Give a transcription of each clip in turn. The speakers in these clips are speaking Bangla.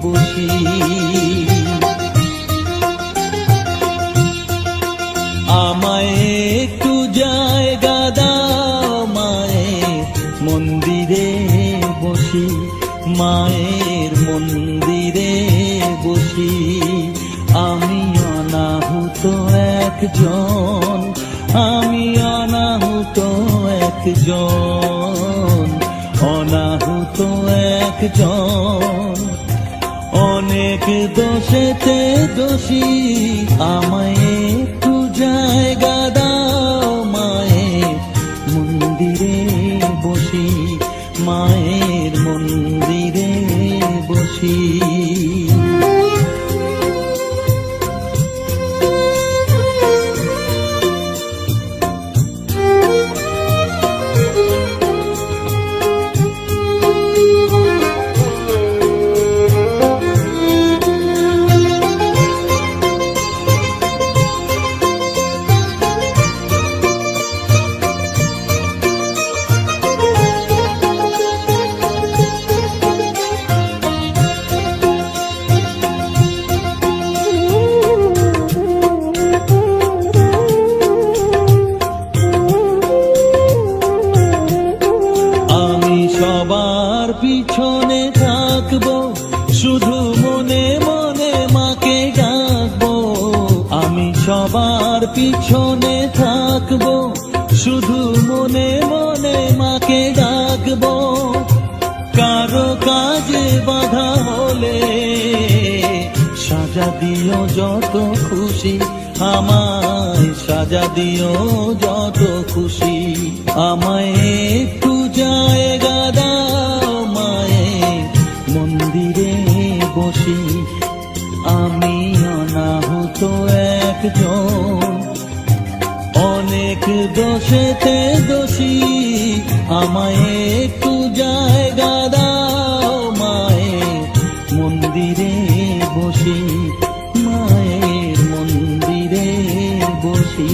বসি। আমায় একটু জায়গা দাও মায়ের মন্দিরে বসি, মায়ের মন্দিরে বসি। আমি অনাহুত একজন, আমি অনাহুত একজন, অনাহুত একজন। অনেক দোষেতে দোষী, আমায় একটু জায়গা দাও মায়ের মন্দিরে বসি, মায়ের মন্দিরে বসি। সবার পিছনে থাকবো, শুধু মনে মনে মাকে ডাকবো। আমি সবার পিছনে থাকবো, শুধু মনে মনে মাকে ডাকবো। কারো কাজে বাধা হলে সাজা দিও যত খুশি, আমায় সাজা দিও যত খুশি। আমায় একটু জায়গা দাও মায়ের মন্দিরে বসি, আমি অনাহুত একজন। অনেক দোষেতে দোষী, আমায় একটু জায়গা দাও মায়ের মন্দিরে বসি, মায়ের মন্দিরে বসি।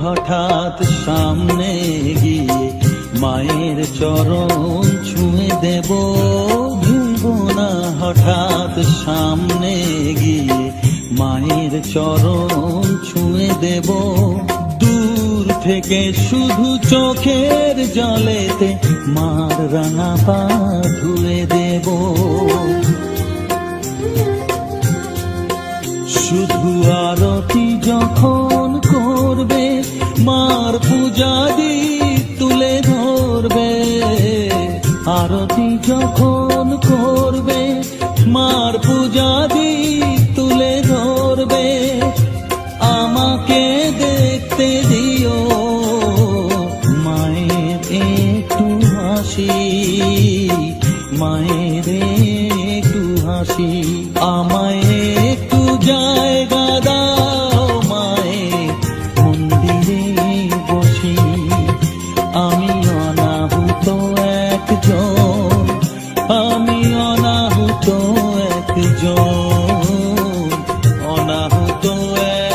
হঠাৎ সামনে গিয়ে মায়ের চরণ ছুঁয়ে দেব, ভুলবো না হঠাৎ সামনে গিয়ে মায়ের চরণ ছুঁয়ে দেব। দূর থেকে শুধু চোখের জলেতে মার রাঙা পা ধুয়ে দেব। শুধু আরতি যখন করবে, মার পূজাদি তুলে ধরবে। আরতি যখন করবে, মার পূজাদি তুলে ধরবে। আমাকে দেখতে দিও মায়ের একটু হাসি, মায়ের একটু হাসি। আমায় একটু জায়গা দাও মায়ের মন্দিরে বসি, আমি অনাহুত একজন, আমি অনাহুত একজন, অনাহুত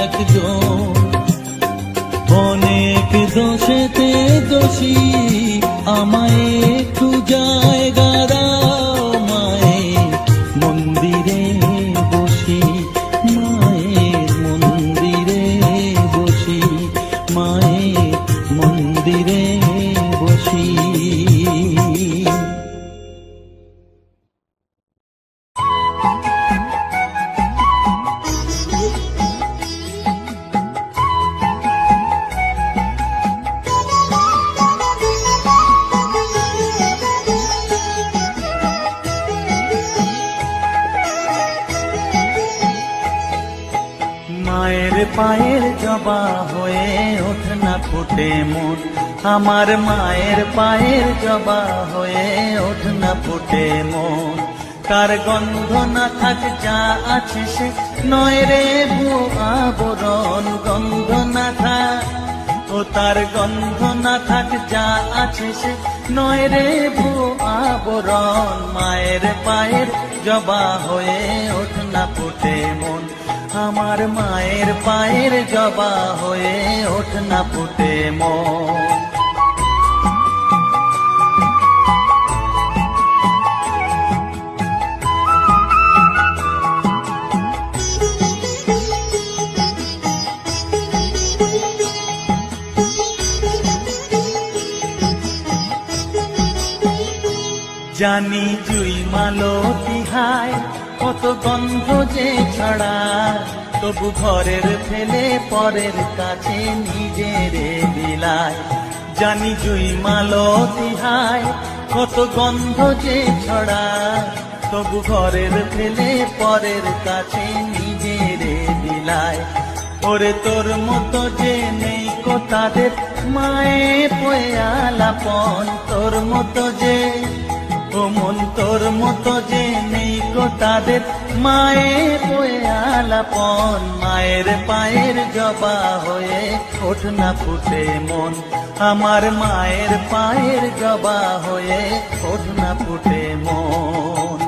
একজন। অনেক দোষেতে দোষী, আমায় একটু জায়গা দাও মায়ের মন্দিরে বসি, মায়ের মন্দিরে বসি, মায়ের মন্দিরে বসি। মায়ের পায়ের জবা হয়ে ওঠ না ফুটে মন, আমার মায়ের পায়ের জবা হয়ে ওঠ না ফুটে মন। কার গন্ধ না থাক যা আছে সে নয় রে ভুয়া বরণ, গন্ধ না থাক ও ও তার গন্ধ না থাক যা আছে সে নয় রে ভুয়ো আবরণ। মায়ের পায়ের জবা হয়ে ওঠ না ফুটে মন, আমার মায়ের পায়ের জবা হয়ে ওঠ না ফুটে মন। জানি জুই মালতী হায় কত গন্ধ যে ছড়ায়, তবু ঘরের ফেলে পরের কাছে নিজের বিলায়। জানি জুই মালতী হায় কত গন্ধ যে ছড়ায়, তবু ঘরের ফেলে পরের কাছে নিজের বিলায়। ওরে তোর মতো যে নেই কো তাদের মায়ে পয়ালাপন, তোর মতো যে ও মন তোর মতো যে নেই গো তাদের মায়ে পয়ালাপন। মায়ের পায়ের জবা হয়ে ওঠ না ফুটে মন, আমার মায়ের পায়ের জবা হয়ে ওঠ না ফুটে মন।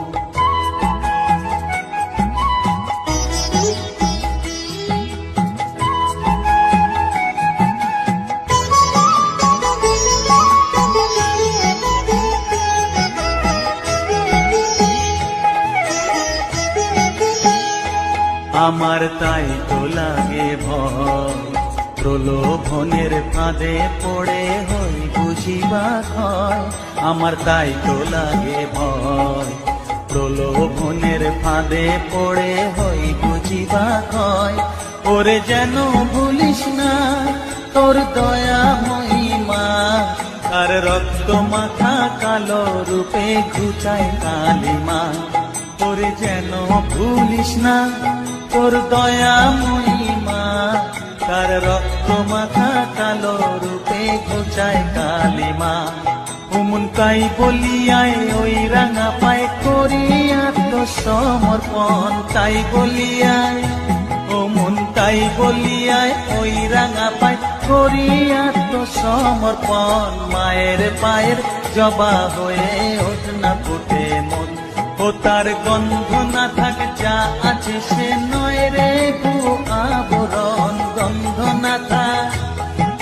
আমার তাই তো লাগে ভয়, প্রলোভনের ফাঁদে পড়ে হই বুঝিবা ক্ষয়। আমার তাই তো লাগে ভয়, প্রলোভনের ফাঁদে পড়ে হই বুঝিবা ক্ষয়। ওরে যেন ভুলিস না তোর দয়া মহিমা, আর রক্ত মাখা কালো রূপে ঘুচায় কালিমা। ওরে যেন ভুলিস না তোর দয়া মহিমা, তার রক্ত মাখা কালো রূপে ঘোচায় কালিমা। উমন তাই বলিয়ায় ওই রাঙা পায় করি আত্মসমর্পণ, তাই বলিয়ায় ও মন তাই বলিয়ায় ওই রাঙা পায় করি আত্মসমর্পণ। মায়ের পায়ের জবা হয়ে ওঠ না ফুটে মন, ও তার গন্ধ না থাক যা আছে সে নয় রে ভুয়ো আবরণ। গন্ধ না থাক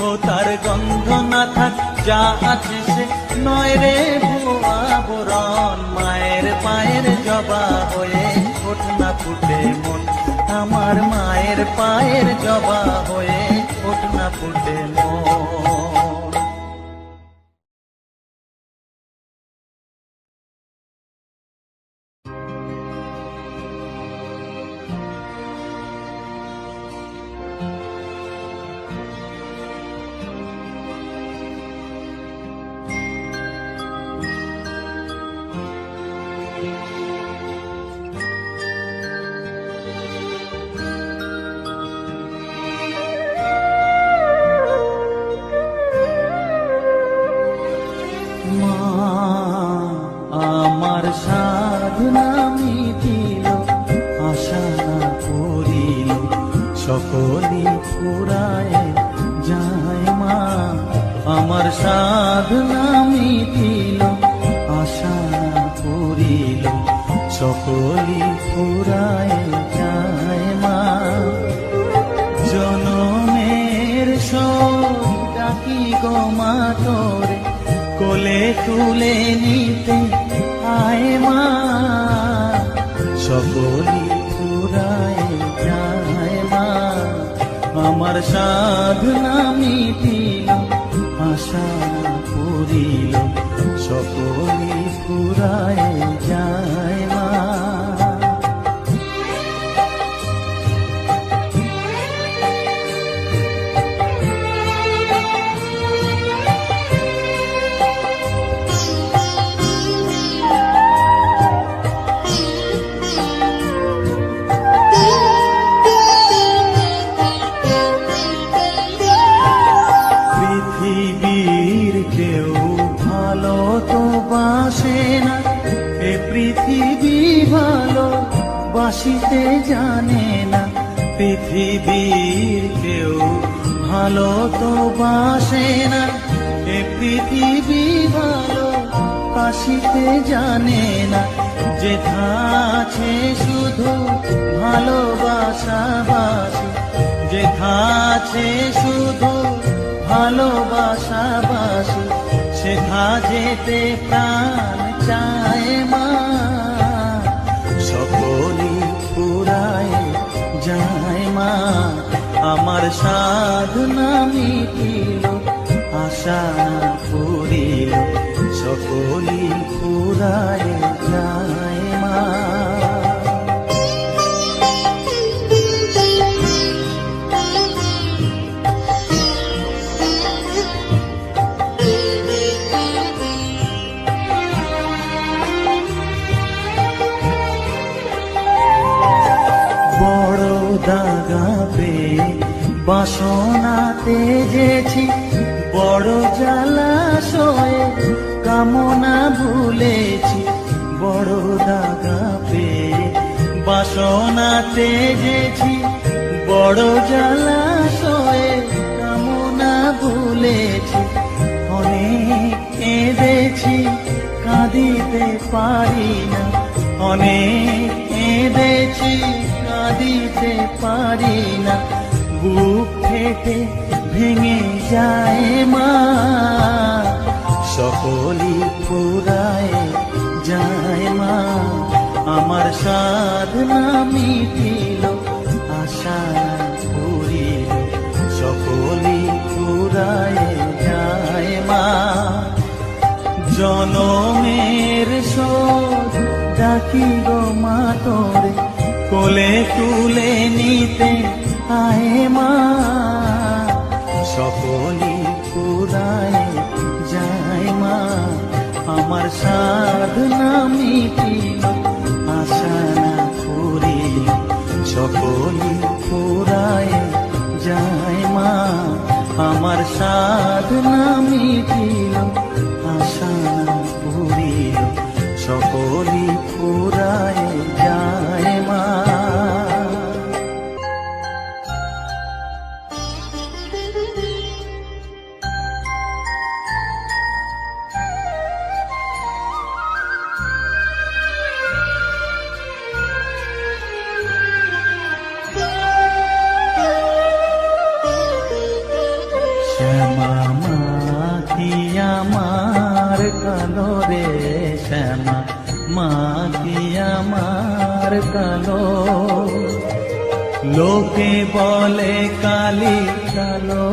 ও তার গন্ধ না থাক যা আছে সে নয় রে ভুয়ো আবরণ। মায়ের পায়ের জবা হয়ে ওঠ না ফুটে মন, আমার মায়ের পায়ের জবা হয়ে ওঠ না ফুটে মন। আমার সাধনা মিটিল, আশা না করিল, সকলি ফুরায় যায় মা। আমার সাধনা মিটিল, আশা না করিল, সকলি ফুরায় যায় মা। জনমের শোক ডাকি গো মা তোরে, কোলে তুলে নিতে আয় মা। সকলি ফুরায় যায় মা, আমার সাধনা মিটিল, আশা করিল, সকলি ফুরায় যায় মা। পৃথিবী ভালো বাসিতে জানে না, পৃথিবীর কেউ ভালো তো বাসে না এ পৃথিবী, ভালো বাসিতে জানে না। যেথা আছে শুধু ভালোবাসা বাসি, যেথা আছে শুধু ভালোবাসা বাসি, সেথা যেতে প্রাণ চায় মা। সকলই ফুরায় যায় মা, আমার সাধনা মিটিল, আশা পুরিল, সকলই ফুরায় যায় মা। বড় দাগা পেয়ে বাসনাতে যেছি, বড় জলাশয়ে কামনা ভুলেছি। বড় দাগা পেয়ে বাসনাতে যেছি, বড় জলাশয়ে কামনা ভুলেছি। অনেক কেঁদেছি কাঁদিতে পারি না, অনেক কেঁদেছি কাঁদিতে পারি না। বুক ফেটে ভেঙে যায় মা, সকলই ফুরায় যায় মা। আমার সাধনা মিটিল, আশা পুরিল, সকলই ফুরায় যায় মা। জনমের শোধ ডাকি গো মা তোরে, কোলে তুলে নিতে আয় মা। সকলই ফুরায় যায় মা, আমার সাধনা মিটিল, আশা না পুরিল, সকলই ফুরায় যায় মা। আমার সাধনা মিটিল, আশা না পুরিল, সকলই ফুরায় যায় মা। শ্যামা মা কি আমার কালো রে, শ্যামা মা কি আমার কালো। লোকে বলে কালি কালো,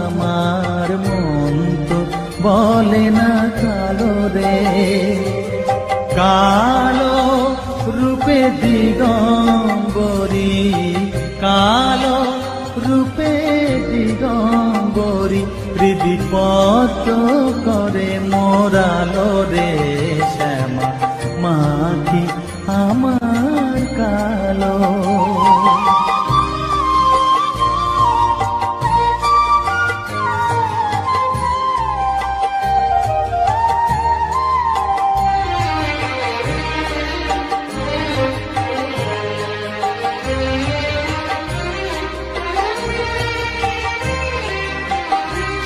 আমার মন তো বলে না কালো রে। কালো রূপে দিগম্বরী, কালো রূপে দিগম্বরী, হৃদিপত করে মোরালো রে। শ্যামা মা কি আমার কালো।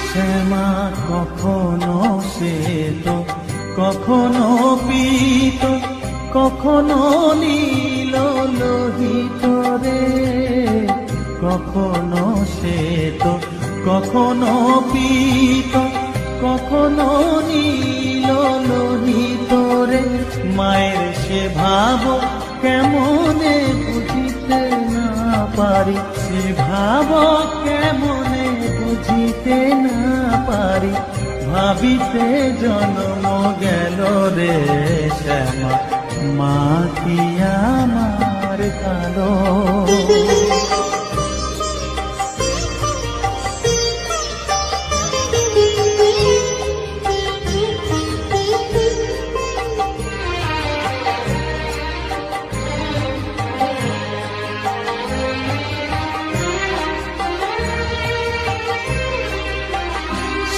শ্যামা কখনো শ্বেত, কখনো পীত, কখনো নীল লোহিত রে। কখনো শ্বেত, কখনো পীত, কখনো নীল লোহিত রে। মায়ের সে ভাব কেমনে বুঝিতে না পারি, সে ভাব কেমনে বুঝিতে না পারি। ভাবিতে জন্ম গেল রে, শ্যামা মা কি আমার কালো।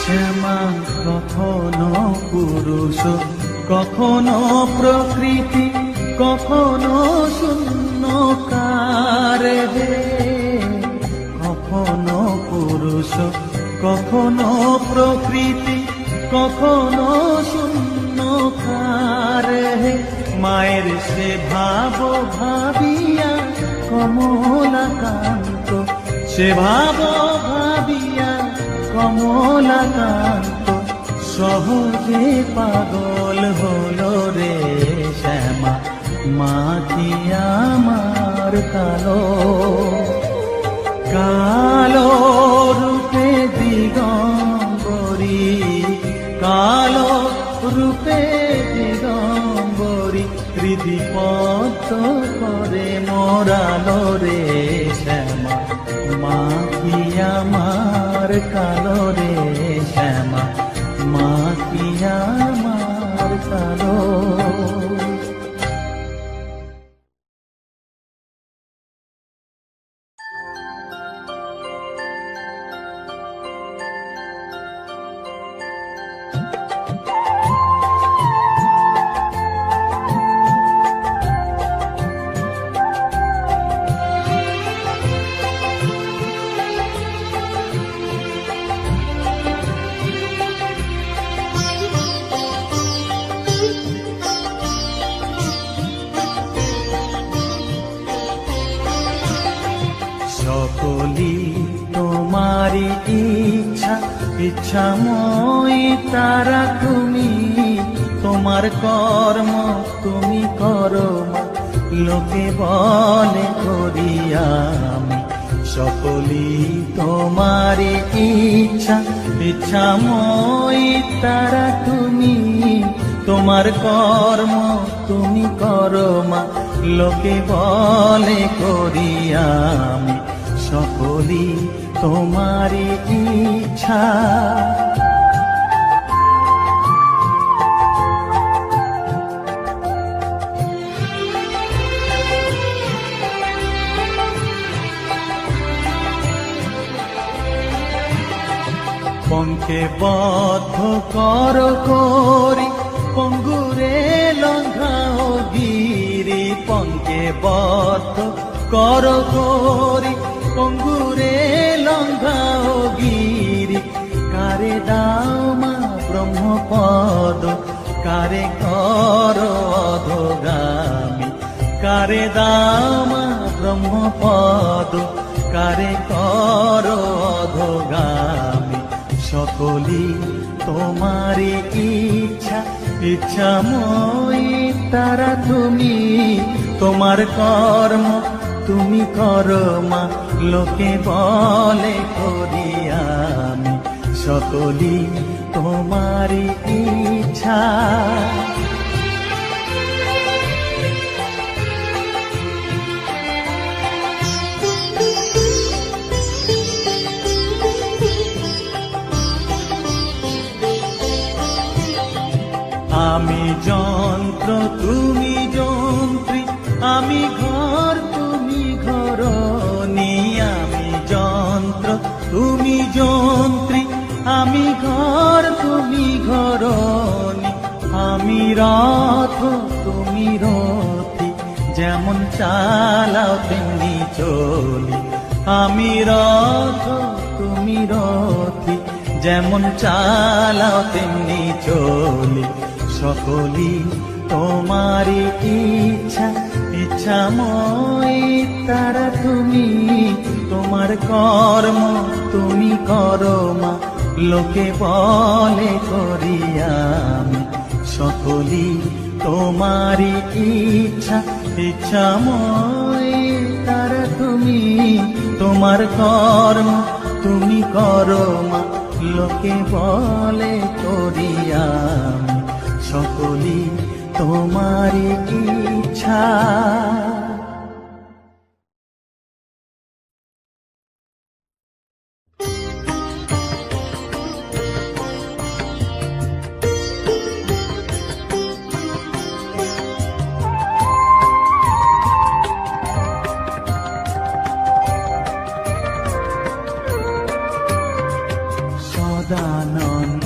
শ্যামা কখনো পুরুষ, কখনো প্রকৃতি, কখনো শূন্যকার রে। কখনো পুরুষ পুরুষ, কখনো প্রকৃতি, কখনো শূন্য কারে। মায়ের সে ভাব ভাবিয়া কমলাকান্ত, সে ভাব ভাবিয়া কমলাকান্ত সহজে পাগল হলো রে শ্যামা। মা কি আমার কালো, কালো রূপে দিগম্বরী, কালো রূপে দিগম্বরী হৃদি পদ্ম করে মোরালো রে শ্যামা। মা কি আমার কালো রে শ্যামা, মা কি আমার কালো। সকলি তোমারি ইচ্ছা, ইচ্ছাময়ী তারা তুমি। তোমার কর্ম তুমি করো মা, লোকে বলে করি আমি। সকলি তোমারি ইচ্ছা, ইচ্ছাময়ী তারা তুমি। তোমার কর্ম তুমি করো মা, লোকে বলে করি আমি। সকলি তোমারি ইচ্ছা। পঙ্কে বদ্ধ কর করি, পঙ্গুরে লঙ্ঘাও গিরি। পঙ্কে বদ্ধ কর করি, পঙ্গুরে লঙ্ঘাও গিরি। কারে দাও মা ব্রহ্মপদ, কারে কর অধোগামী। কারে দাও মা ব্রহ্মপদ, কারে কর অধোগামী। সকলি তোমারি ইচ্ছা, ইচ্ছাময়ী তারা তুমি। তোমার কর্ম তুমি করো মা, লোকে বলে করি আমি। সকলি তোমারি ইচ্ছা। আমি যন্ত্র তুমি যন্ত্রী, আমি ঘর তুমি ঘরণী। আমি যন্ত্র তুমি যন্ত্রী, আমি ঘর তুমি ঘরণী। আমি রথ তুমি রথী, যেমন চালাও তেমনি চলি। আমি রথ তুমি রথী, যেমন চালাও তেমনি চলি। সকলি তোমারি ইচ্ছা, ইচ্ছাময়ী তারা তুমি। তোমার কর্ম তুমি করো মা, লোকে বলে করি আমি। সকলি তোমারি ইচ্ছা, ইচ্ছাময়ী তারা তুমি। তোমার কর্ম তুমি করো মা, লোকে বলে করি আমি। সকলি তোমারি ইচ্ছা।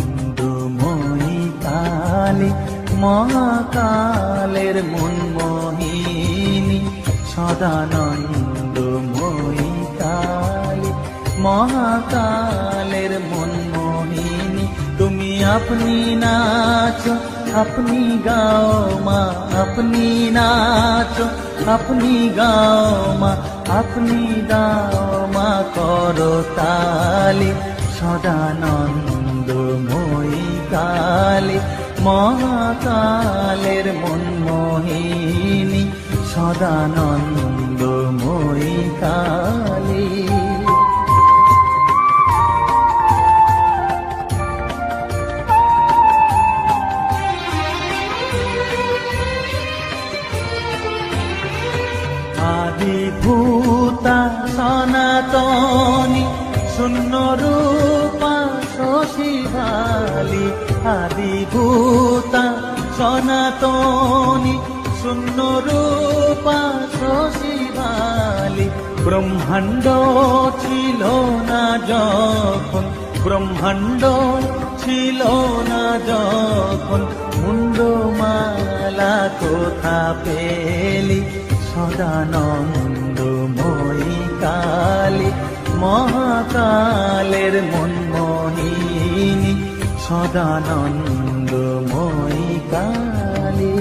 সদানন্দময়ী কালী, মহাকালের মনমোহিনী। সদানন্দময়ী কালী, মহাকালের মনমোহিনী তুমি আপনি নাচো আপনি গাও মা আপনি নাচো আপনি গাও মা আপনি দাও মা করো তালি সদানন্দময়ী কালী মহাকালের মনমোহিনী সদানন্দময়ী কালী। আদিভূতা সনাতনী শূন্য রূপা শশীভালি আদিভূতা সনাতনী শূন্য রূপা শশীভালি ব্রহ্মাণ্ড ছিল না যখন ব্রহ্মাণ্ড ছিল না যখন মুন্ডমালা কোথা পেলি সদানন্দময়ী কালী মহাকালের মনমোহিনী সদানন্দময়ী কালী।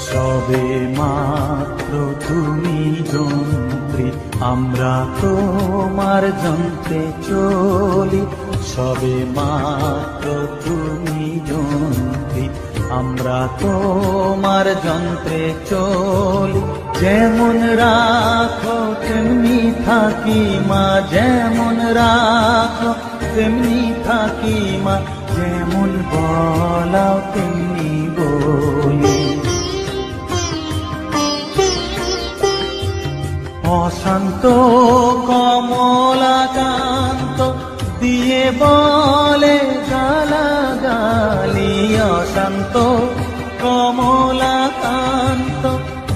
সবে মাত্র তুমি যন্ত্রী আমরা তোমার যন্ত্রে চলি সবে মাত্র তুমি যন্ত্রী আমরা তোমার যন্ত্রে চলি যেমন রাখো তেমনি থাকি মা যেমন রাখো তেমনি থাকি মা যেমন বলাও তেমনি বলি অশান্ত কমলাকান্ত দিয়ে বলে গালাগালি অশান্ত কমলাকান্ত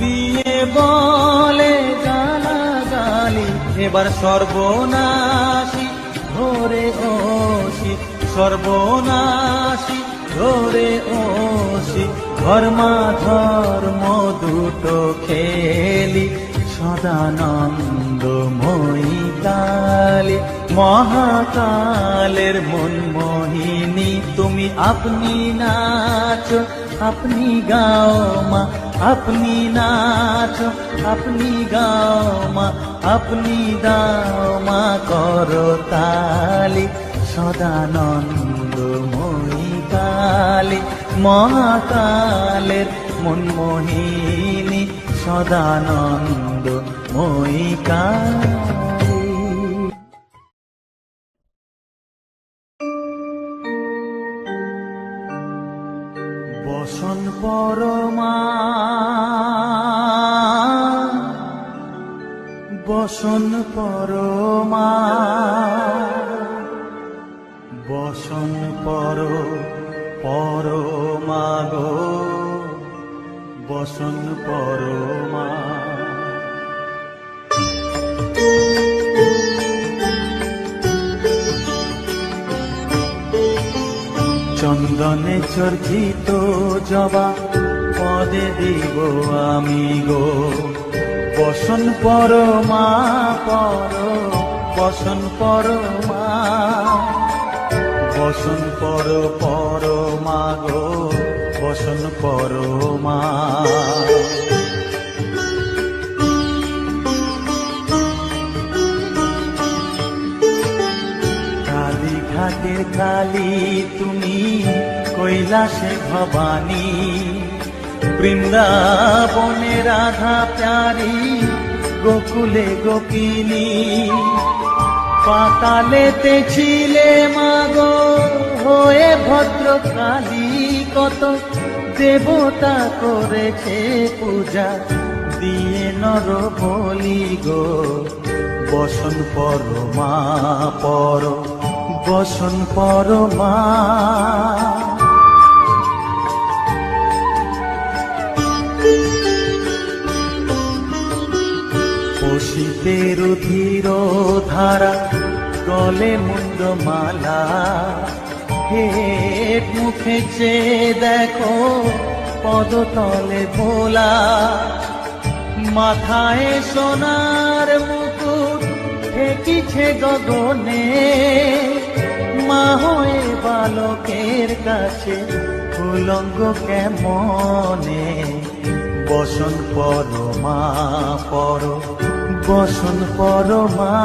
দিয়ে বলে গালাগালি এবার সর্বনাশী ধরে ওসি সর্বনাশী ধরে ওসি ধর্মা ধর্ম দুটো খেলি সদানন্দময়ী কালী মহাকালের মনমোহিনী তুমি আপনি নাচো আপনি গাও মা আপনি নাচো আপনি গাও মা আপনি দাও মা করো তালি সদানন্দময়ী কালী মহাকালের মনমোহিনী সদানন্দময়ী কালী। বসন পরমা বসন পরমা বসন পরমা গো বসন পরমা চন্দনে চর্চিত জবা পদে দিব আমি গো বসন পরমা বসন পরমা বসন পরমা গো বসন পরমা কালীঘাটের কালী তুমি কৈলাসে ভবানী বৃন্দাবনে রাধা প্যারি গোকুলে গোপিনী পাতালেতে ছিলে মাগো হয়ে ভদ্রকালী কত দেবতা করেছে পূজা দিয়ে নর বলি গো বসন পরমা বসন পরমা পোষিত স্রোতের ধীর ধারা গলে মুন্ডমালা, হেট মুখে চেয়ে দেখো পদতলে ভোলা, মাথায় সোনার মুকুট ঠেকিছে গগনে, মা হয়ে বালকের কাছে উলঙ্গ কেমনে, বসন পর মা পর, বসন পর মা।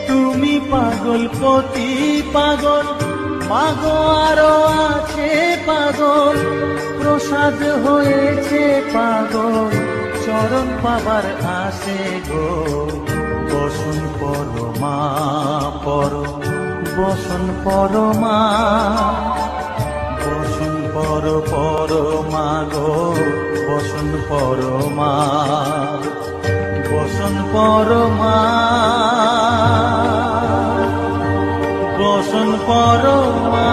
তুমি পাগল পতি পাগল, মাগো আরো আছে পাগল, প্রসাদ হয়েছে পাগল, চরণ পাবার আসে গো, বসন পর মা পর, বসন পর মা, বসন পর পর মা গো, বসন পর মা, বসন পর মা, বসন পর মা,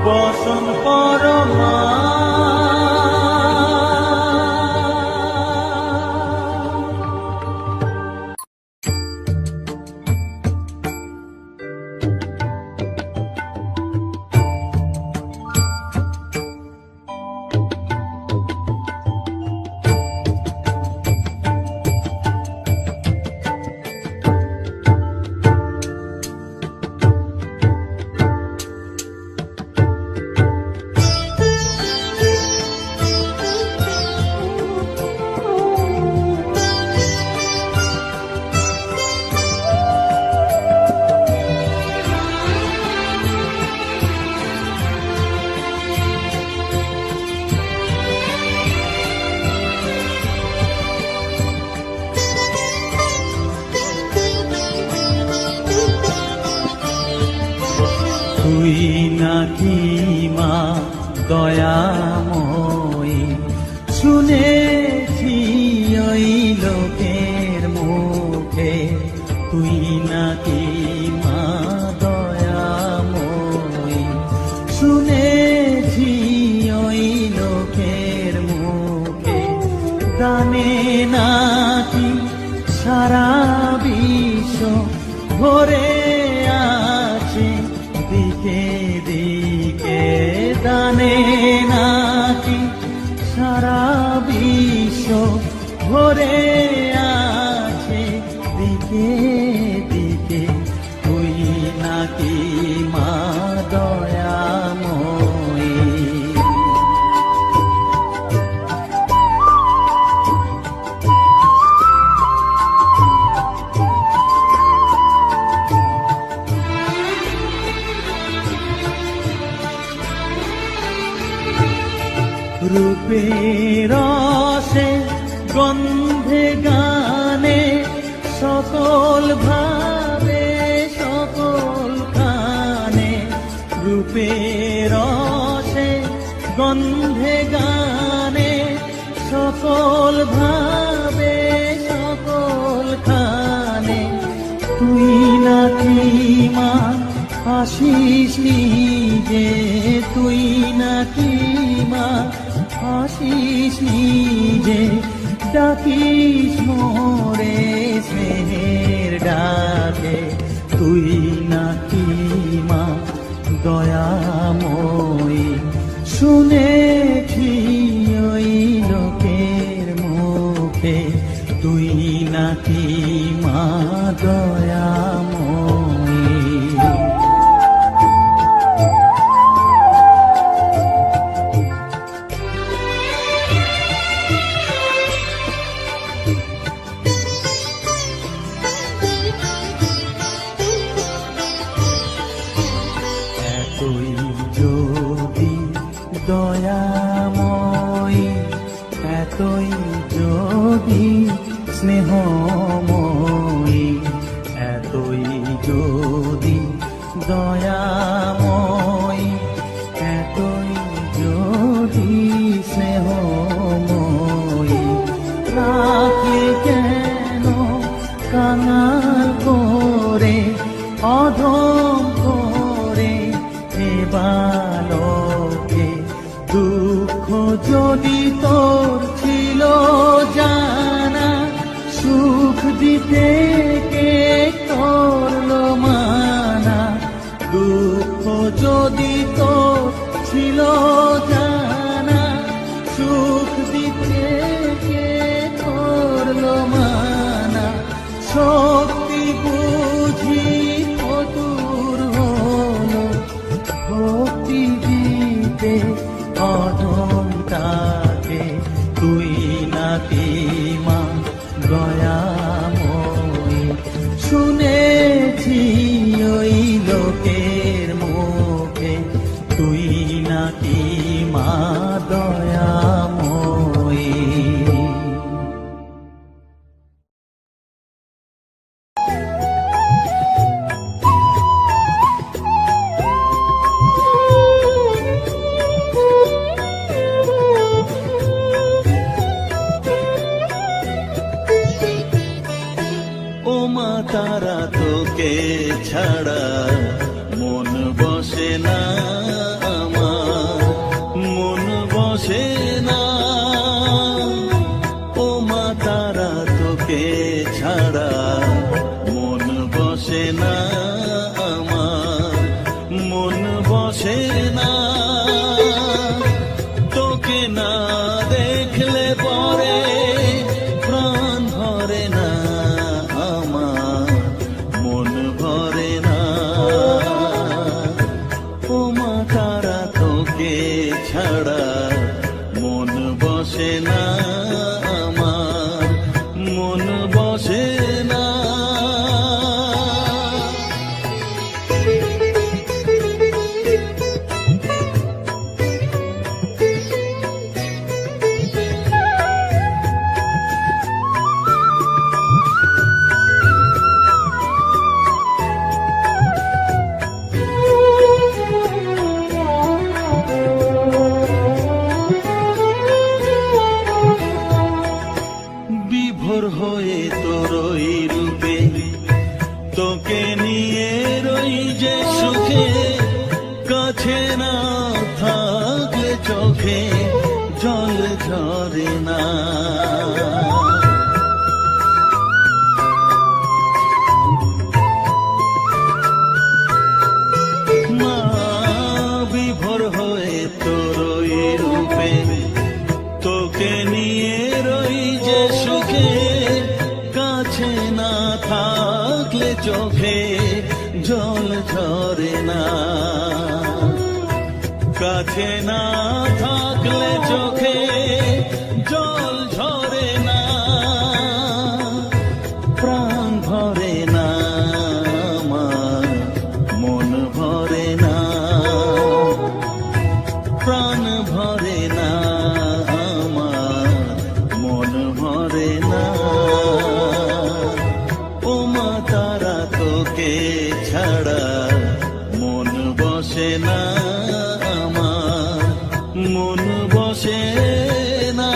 বসন পর মা। তুই নাকি মা দয়াময়ী, শুনেছি ওই লোকের মুখে, তুই নাকি মা দয়াময়ী, শুনেছি ওই লোকের মুখে, গানে নাকি সারা বিশ্ব ভরে আছে দিকে দিকে, দানে নাকি সারা বিশ্ব ভরে আছে দিকে দিকে, তুই নাকি মা দয়াময়ী। রূপের রসে গন্ধে গানে সকল ভাবে সকল খানে, রূপের রসে গন্ধে গানে সকল ভাবে সকল খানে, তুই নাকি মা আসিস নিজে, তুই নাকি মা আসিস নিজে, ডাকিস মোরে স্নেহের ডাকে, তুই নাকি মা দয়াময়ী, শুনেছি ওই লোকের মুখে, তুই নাকি মা দয়াময়ী। এতই যদি দয়াময়ী, এতই যদি স্নেহময়ী, এতই যদি দয়াময়ী, এতই যদি স্নেহময়ী, রাখলে কেন কাঙাল করে অধম যদি তোর ছিল জানা, সুখ দিতে কে করলো মানা। দুঃখ যদি তোর ছিল জানা, সুখ দিতে কে করলো মানা। শক্তি বুঝি কতুর হলো, ভক্তি দিতে অধম তাকে। তুই নাকি মা দয়াময়ী, শুনেছি ওই লোকের মুখে, তুই নাকি মা দয়াময়ী। ও মা তারা, তোকে ছাড়া মন বসে না আমার, মন বসে না। ও মা তারা, তোকে ছাড়া মন বসে না আমার, মন বসে না। তোকে না দেখলে পরে প্রাণ ভরে না আমার, মন ভরে না। ও মা তারা, তোকে ছাড়া মন বসে না আমার, মন বসে না। বিভোর হয়ে তোরই রূপে, তোকে নিয়ে রই যে সুখে। কাছে না থাকলে চোখে জল ঝরে না। মা বিভোর হয়ে তোরই রূপে, তোকে নিয়ে রই যে সুখে। কাছে না থাকলে চোখে জল ঝরে না। কাছে না থাকলে চোখে জল ঝরে না। প্রাণ ভরে না আমার, মন ভরে না। প্রাণ ভরে না আমার, মন ভরে না। ও মা তারা, তোকে ছাড়া মন বসে না আমার, মন বসে না।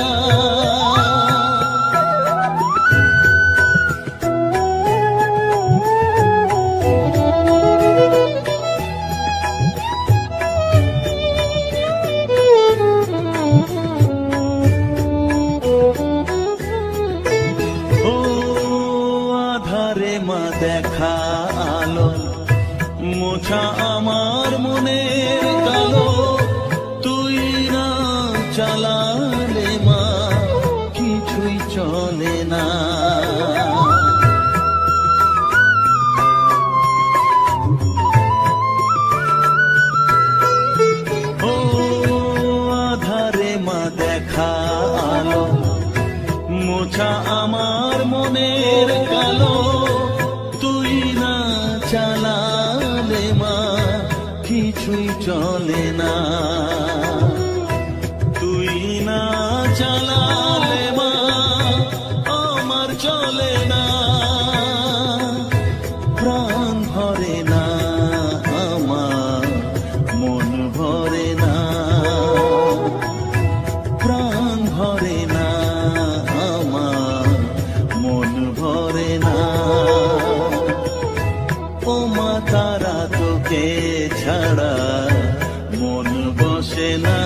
মা দেখা আলো, মোছা আমার মনের কালো। তুই না চালালে মা কিছুই চলে না। ও আধারে মা দেখা আলো, মোছা আমার মনের কালো। তুই না চালালে মা কিছুই চলে না। তুই না চালালে মা আমার চলে না। প্রাণ ভরে না আমার, মন ভরে না। প্রাণ ভরে না আমার, মন ভরে না। ও মা তারা, তোকে ছাড়া মন বসে না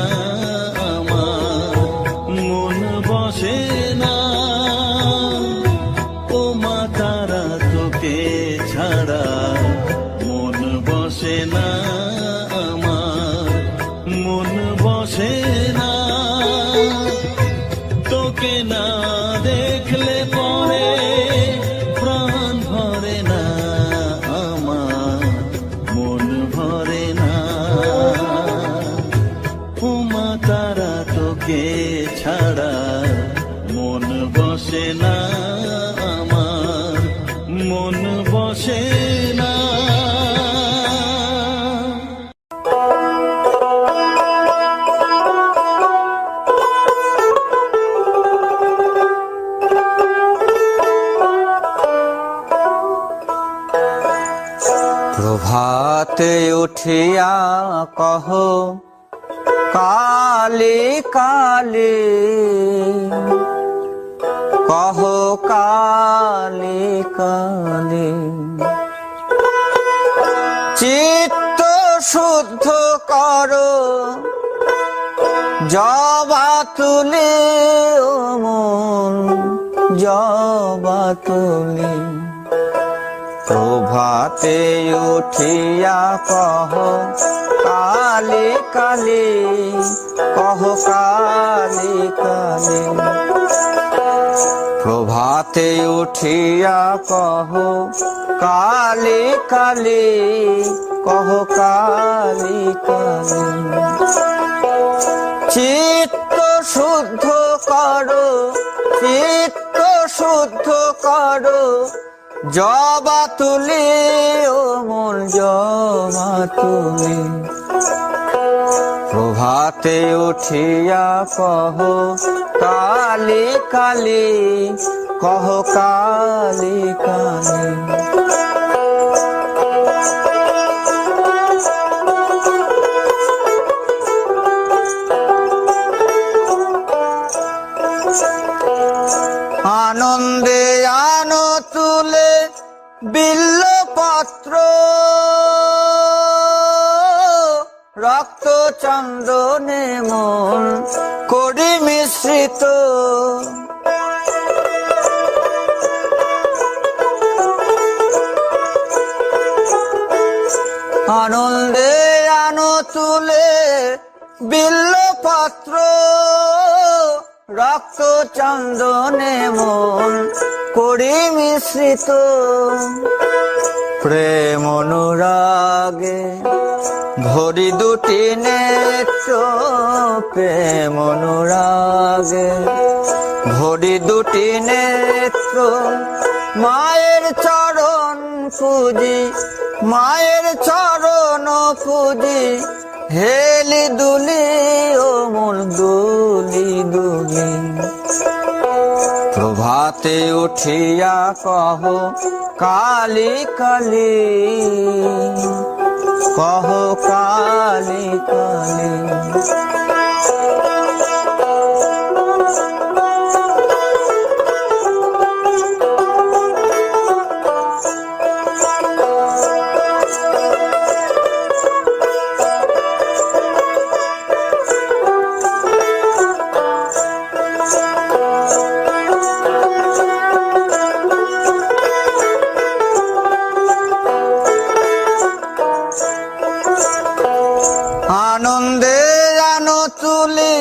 আমার, তোকে না দেখলে পরে প্রাণ ভরে না আমার, মন ভরে না। উমা তারা তোকে ছাড়া মন বসে না আমার, মন বসে না। প্রভাতে উঠিয়া কহ কালে কালে, কহ কালে কালে। চিত্ত শুদ্ধ করো জবা তুলে, ও মন জবা তুলে। প্রভাতে উঠিয়া কহ কালে কালে, কহ কালে কালে। প্রভাতে উঠিয়া কহ কালে কালে, কহ কালে কালে। চিত্ত শুদ্ধ করো, চিত্ত শুদ্ধ করো জবা তুলে, ও মন জবা তুলে। প্রভাতে উঠিয়া কহ কালে কালে, কহ কালে কালে। আনন্দে আনো তুলে বিল্লপত্র, রক্ত চন্দনে মন করি মিশ্রিত। আনন্দে আনো তুলে বিল্লপত্র, রক্ত চন্দনে মন করি মিশ্রিত। প্রেম অনুরাগে ভরি দুটি নেত্র, প্রেম অনুরাগে ভরি দুটি নেত্র। মায়ের চরণ পুজি, মায়ের চরণ পুজি, হেলি দুলি, ও মন দুলি দুলি। প্রভাতে উঠিয়া কহ কালি কালি, কহ কালি কালি। আনন্দে আনো তুলি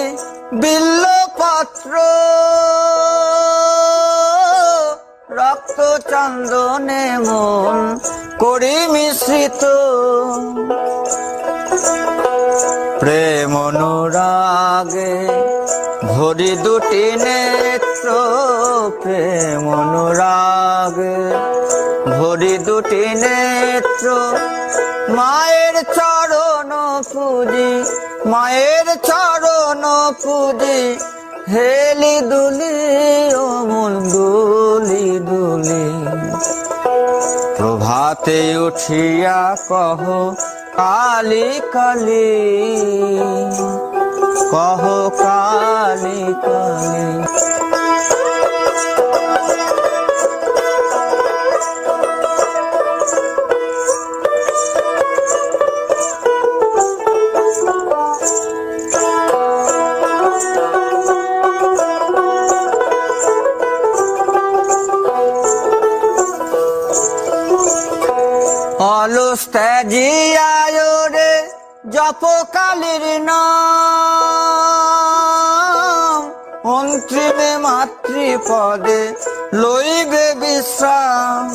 বিল্লপত্র, রক্ত চন্দনে মন করি মিশ্রিত। প্রেম অনুরাগে ভরি দুটি নেত্র, প্রেম অনুরাগে ভরি দুটি নেত্র। মায়ের চরণ পুজি, মায়ের চরণ পুজি, হেলি দুলি, ও মন দুলি দুলি। প্রভাতে উঠিয়া কহ কালি কালি, কহ কালি কালি। অলস ত্যাজিয়ায় রে জপ কালীর নাম, অন্তিমে মাতৃপদে লইবে বিশ্রাম।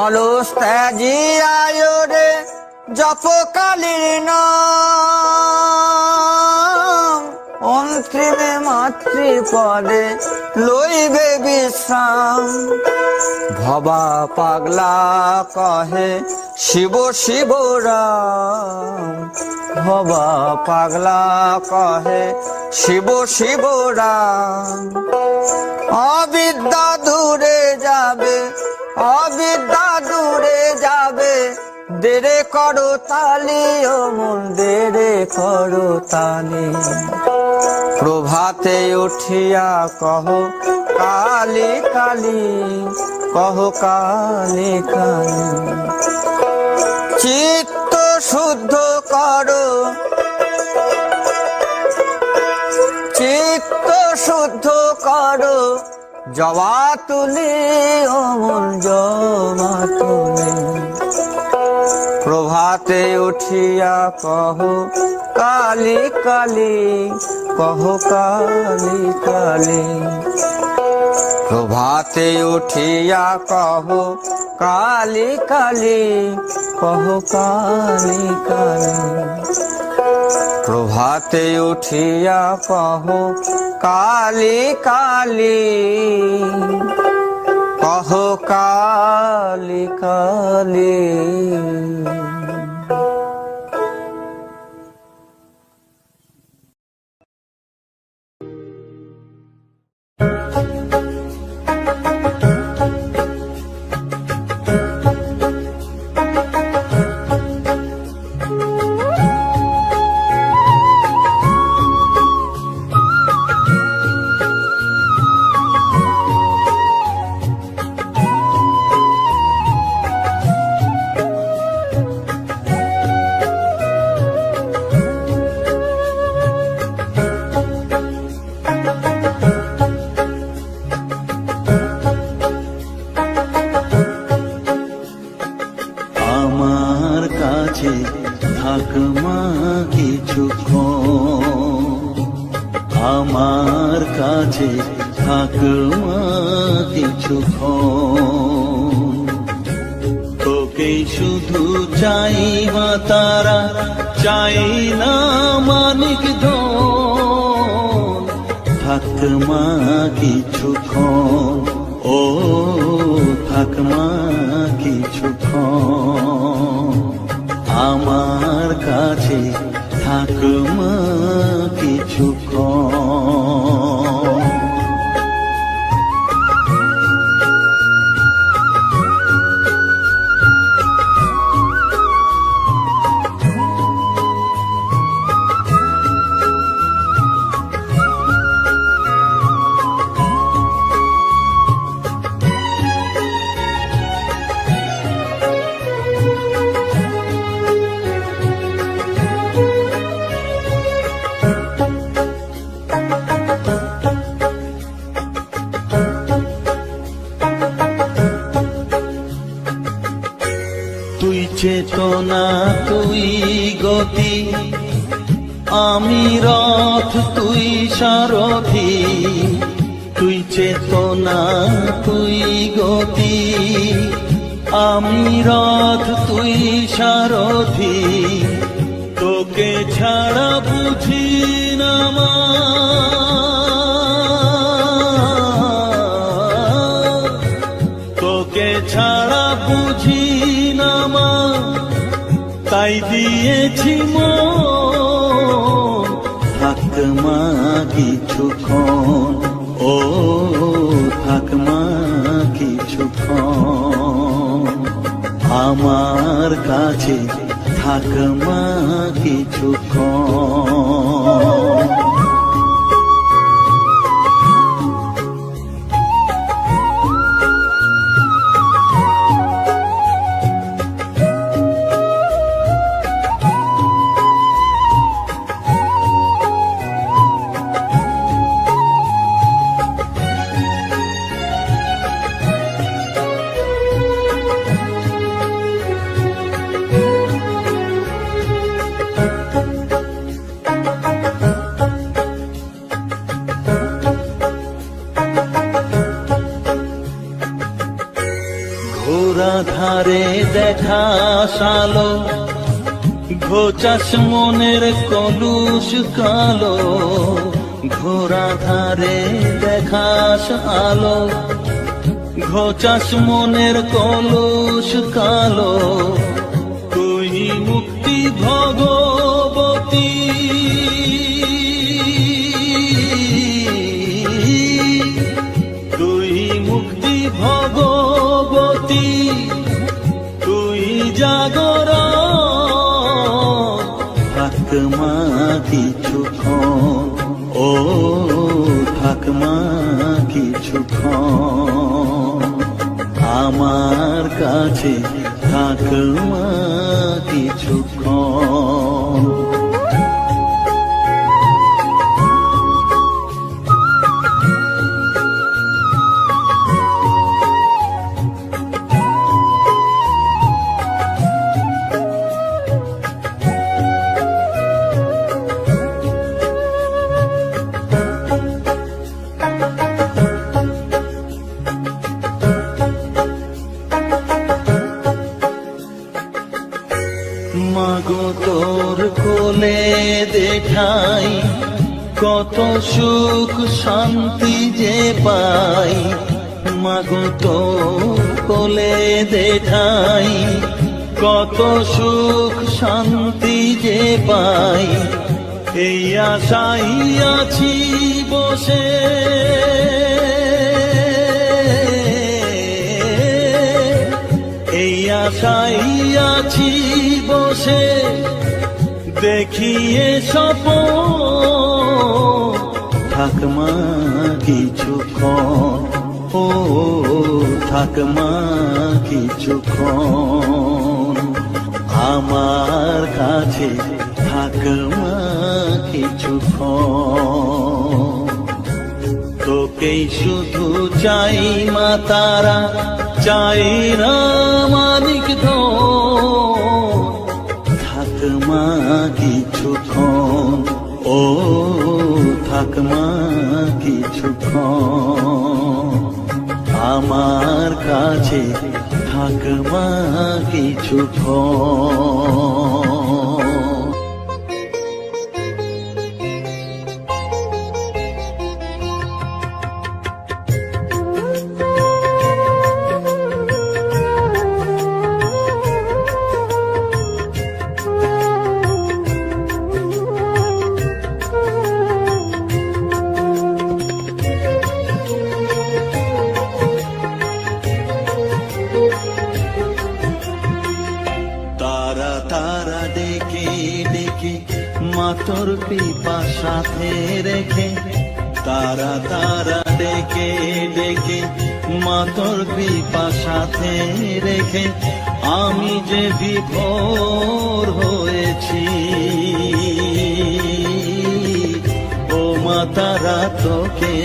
অলস ত্যাজিয়ায় রে জপ কালীর নাম, অন্তিমে মাতৃপদে লইবে বিশ্রাম। ভবা পাগলা কহে শিব শিব রাম, ভবা পাগলা কহে শিব শিব রাম। অবিদ্যা দূরে যাবে, অবিদ্যা দূরে যাবে, দেরে করো তালি ও মন, দেরে করো তালি। প্রভাতে উঠিয়া কহ কালী কালী, কহ কালী কালী। চিত্ত শুদ্ধ করো, চিত্ত শুদ্ধ করো, জবা তুলি ও মন জবা তুলি। প্রভাতে উঠিয়া কহ কালী কালী, কহ কালী কালী। প্রভাতে উঠিয়া কহ কালী কালী, কহ কালী কালী। প্রভাতে উঠিয়া কহ কালী কালী, কহ কালী কালী। আমার কাছে থাক মা কিছুক্ষণ, আমার কাছে থাক মা কিছুক্ষণ। তোকে শুধু চাই মা তারা, চাই না মানিক ধন। থাক মা কিছুক্ষণ, ও থাক মা কিছুক্ষণ। আমার কাছে থাক মা কিছুক্ষণ। তুই চেতনা, তুই গতি, আমি রথ, তুই সারথি। তুই চেতনা, তুই গতি, আমি রথ, তুই সারথি। তোকে ছাড়া বুঝি না মা, তোকে ছাড়া বুঝি না মা, তাই দিয়েছি মন। থাক মা কিছুক্ষণ, ও থাক মা কিছুক্ষণ। আমার কাছে থাক মা কিছুক্ষণ। দেখাস আলো, ঘোচাস মনের কলুষ কালো, ঘোরা ধারে দেখাস আলো, ঘোচাস মনের কলুষ কালো। তুই মুক্তি ভগবতী, তুই মুক্তি ভগবতী, তুই জাগরণ। থাক মা কিছুক্ষণ, ও থাক মা কিছুক্ষণ, আমার কাছে থাক মা কিছুক্ষণ। মাগো তোর কোলে দেখাই, কত সুখ শান্তি যে পাই। মাগো তোর কোলে দেখাই, কত সুখ শান্তি যে পাই। এই আশাই আছি বসে, এই আশাই আছি বসে, দেখিয়ে স্বপন। থাক মা কিছুক্ষণ, ও থাক মা কিছুক্ষণ, আমার কাছে থাক মা কিছুক্ষণ। তোকেই শুধু চাই মা তারা, চাই না মানিক ধন। থাক মা কিছুক্ষণ, ও থাক মা কিছুক্ষণ, আমার কাছে থাক মা কিছুক্ষণ। তারা তারা ডেকে ডেকে মাতর পিপাসাতে রেখে, তারা তারা ডেকে ডেকে মাতর পিপাসাতে রেখে, আমি যে বিভোর হয়েছি। ও মা তারা তোকে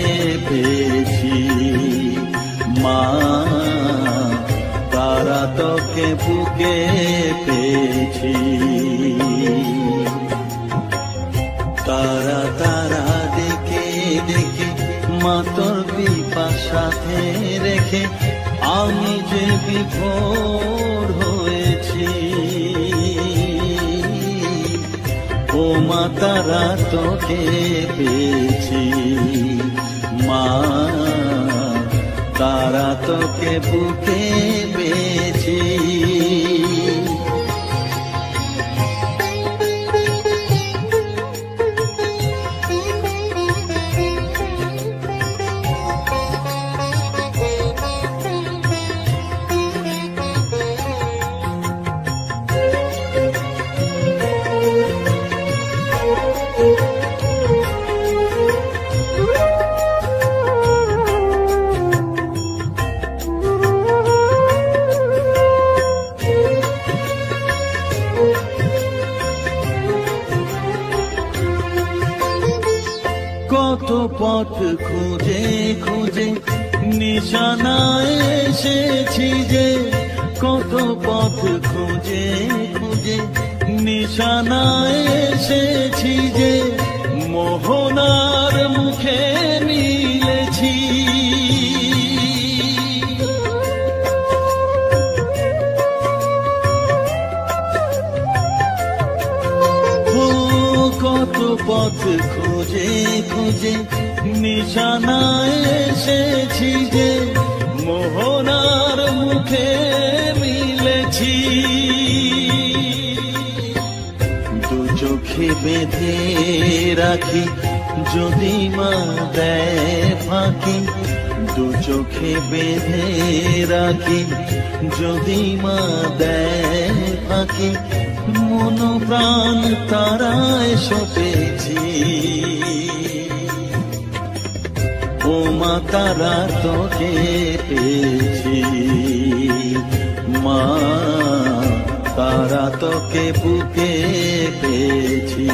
পেয়েছি, মা তারা তোকে বুকে পেয়েছি। তারা তারা ডেকে ডেকে মাতর পিপাসাতে রেখে, আমি যে বিভোর হয়েছি। ও মা তারা তোকে পেয়েছি, মা তারা তোকে বুকে পেয়েছি। কত পথ খুঁজে খুঁজে নিশানায় এসেছি যে, কত পথ খুঁজে খুঁজে নিশানায় এসেছি যে, মোহনার মুখে মিলেছি। কত পথ খুঁজে খুঁজে নিশানায় এসেছি যে মোহনার মুখে মিলেছি। দু চোখে বেঁধে রাখি যদি মা দেয় ফাঁকি, দু চোখে বেঁধে রাখি যদি মা দেয় ফাঁকি, মন প্রাণ তারায় সপেছি। ও মা তারা তোকে পেয়েছি, মা তারা তোকে বুকে পেয়েছি।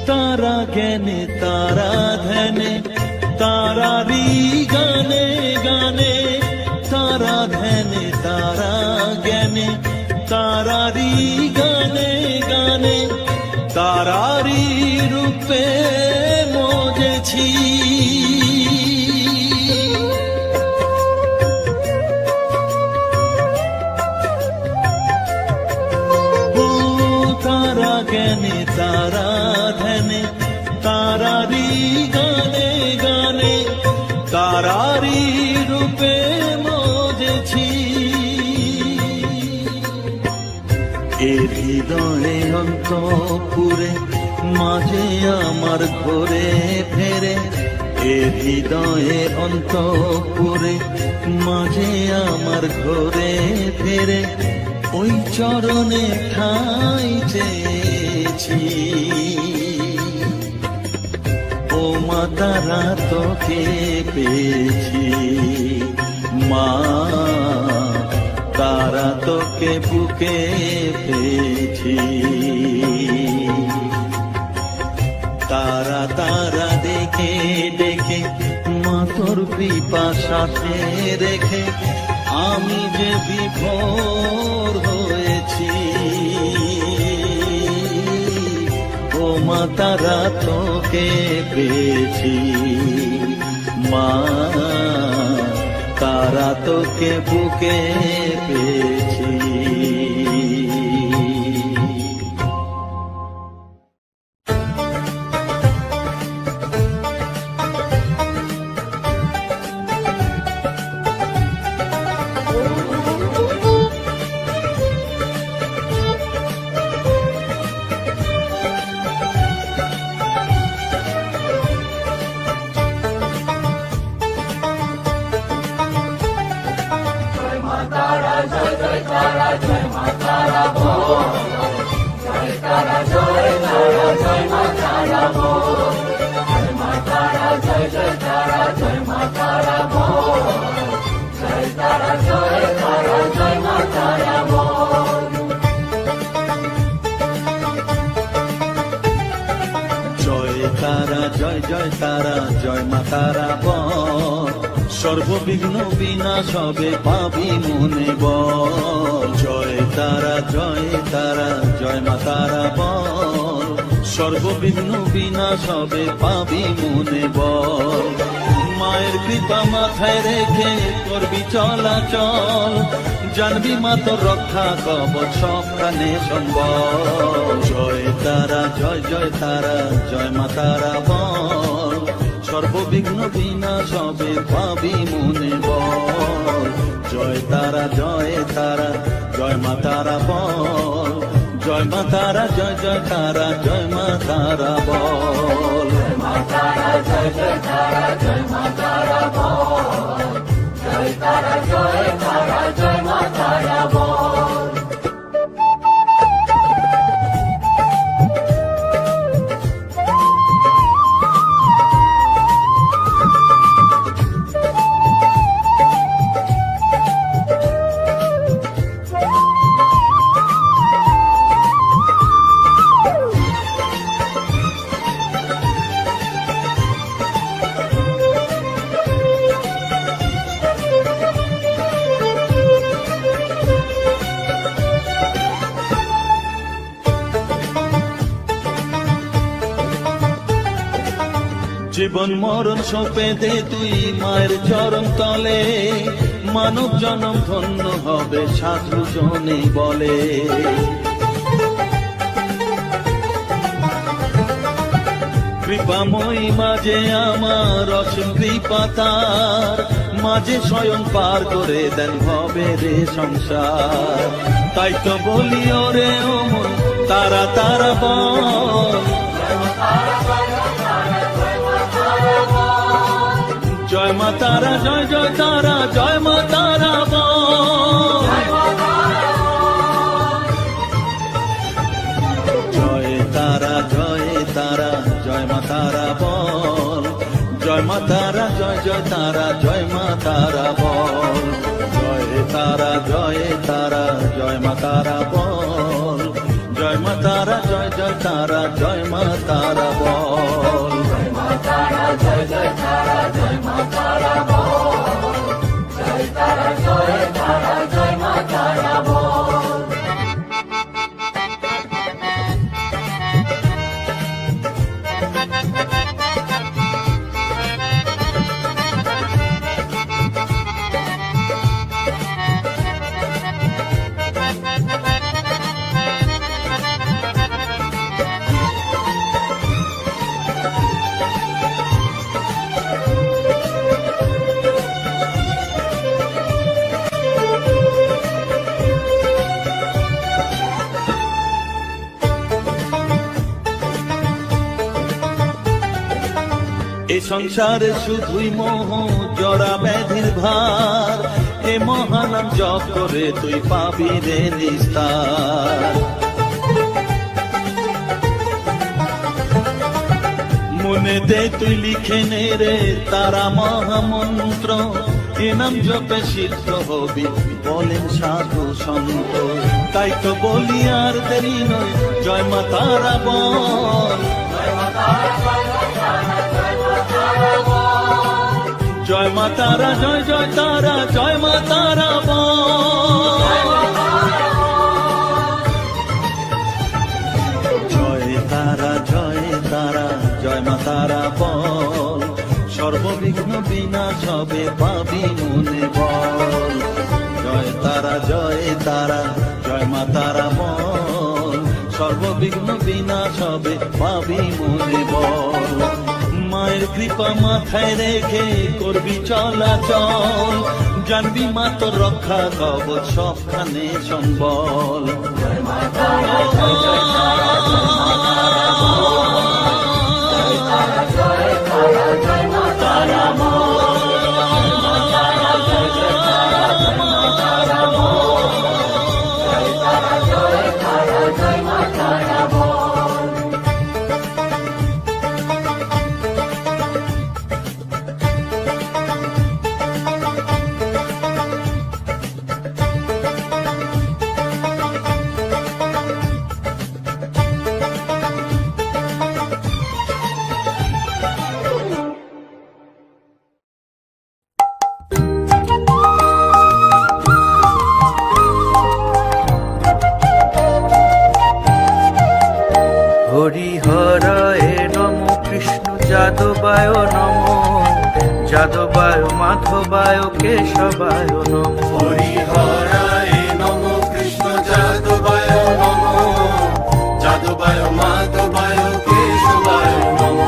তারা জ্ঞানে তারা ধ্যানে তারারি গানে গানে, তারা ধ্যানে তারা জ্ঞানে তারারি গানে গানে, তারারি রূপে মজেছি। ও তারা জ্ঞানে তারা ধ্যানে তারারি গানে গানে, তারারি রূপে মজেছি। এ হৃদয়ে অন্তপুরে মাঝে আমার ঘরে ফেরে, এ হৃদয়ে অন্তপুরে মাঝে আমার ঘরে ফেরে, ওই চরণে ঠাঁই চেয়েছি। ও মা তারা তোকে পেয়েছি, মা তারা তোকে বুকে পেয়েছি। তারা তারা দেখে দেখে মা তোর কৃপা সাথে রেখে আমি যে বিভোর হয়েছি। ও মা তারা তোকে পেয়েছি, মা তারা তোকে বুকে পেয়েছি। জয় জয় তারা জয় মা তারা বল, সর্ববিঘ্ন বিনাশ হবে পাবি মনে বল। জয় তারা জয় মা তারা বল, সর্ববিঘ্ন বিনাশ হবে পাবি মনে বল। মায়ের কৃপা মাথায় রেখে করবি চলাচল, জানবি মা তোর রক্ষা কবচ সব প্রাণে সম্বল। জয় তারা জয় মা তারা বল, সর্ববিঘ্ন বিনাশ হবে পাবি মনে বল। জয় তারা জয় মা তারা বল, জয় মা তারা জয় মা তারা বল। জয় মা তারা জয় মা তারা বল, জয় তারা জয় মা তারা বল। জীবন মরণ সঁপে দে তুই মায়ের চরণ তলে, মানব জনম ধন্য হবে সাধু জনে বলে। কৃপাময়ী মাঝে আমার অসীম কৃপা তার, মাঝে স্বয়ং পার করে দেন ভবে রে সংসার। তাই তো বলি ওরে ও মন তারা তারা বল, জয় মা তারা জয় জয় তারা জয় মা তারা বল, জয় তারা জয় তারা জয় মা তারা বল, জয় মা তারা জয় জয় তারা জয় মা তারা বল, জয় তারা জয় তারা জয় মা তারা বল, জয় মা তারা জয় জয় তারা জয় মা তারা বল। এ সংসারে শুধুই মোহ জরা ব্যাধির ভার, এ মহানাম জপ করে তুই পাবি রে নিস্তার। মনে দে তুই লিখে নে রে তারা মহামন্ত্র, এ নাম জপে সিদ্ধ হবি বলেন সাধু সন্ত। তাই তো বলি আর দেরি নয় জয় মা তারা বল, জয় মা তারা জয় জয় তারা জয় মা তারা বল, জয় তারা জয় তারা জয় মা তারা বল, সর্ববিঘ্ন বিনাশ হবে পাবি মনে বল, জয় তারা জয় তারা জয় মা তারা বল, সর্ববিঘ্ন বিনাশ হবে পাবি মনে বল। মায়ের কৃপা মাথায় রেখে করবি চলাচল, জানবি মা তোর রক্ষা কবচ সবখানে সম্বল। হরিহরায় নম কৃষ্ণ যাদবায় নম, যাদবায় মাধবায় কেশবায় নম। হরিহরায় নম কৃষ্ণ যাদবায় নম, যাদবায় মাধবায় কেশবায় নম।